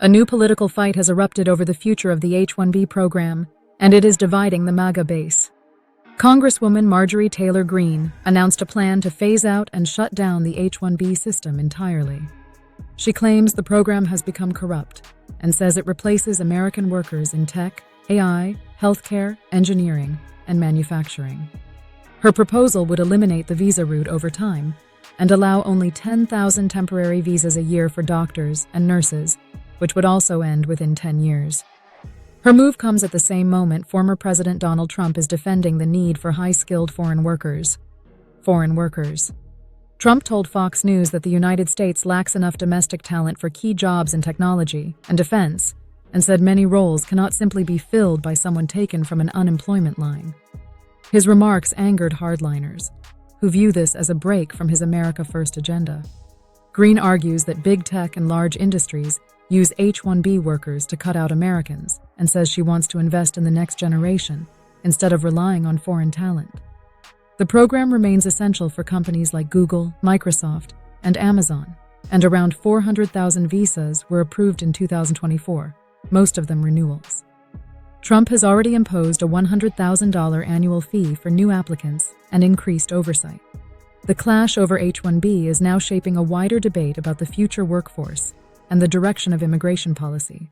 A new political fight has erupted over the future of the H-1B program, and it is dividing the MAGA base. Congresswoman Marjorie Taylor Greene announced a plan to phase out and shut down the H-1B system entirely. She claims the program has become corrupt and says it replaces American workers in tech, AI, healthcare, engineering, and manufacturing. Her proposal would eliminate the visa route over time and allow only 10,000 temporary visas a year for doctors and nurses, which would also end within 10 years. Her move comes at the same moment former President Donald Trump is defending the need for high-skilled foreign workers. Trump told Fox News that the United States lacks enough domestic talent for key jobs in technology and defense, and said many roles cannot simply be filled by someone taken from an unemployment line. His remarks angered hardliners, who view this as a break from his America First agenda. Greene argues that big tech and large industries use H-1B workers to cut out Americans, and says she wants to invest in the next generation instead of relying on foreign talent. The program remains essential for companies like Google, Microsoft, and Amazon, and around 400,000 visas were approved in 2024, most of them renewals. Trump has already imposed a $100,000 annual fee for new applicants and increased oversight. The clash over H-1B is now shaping a wider debate about the future workforce and the direction of immigration policy.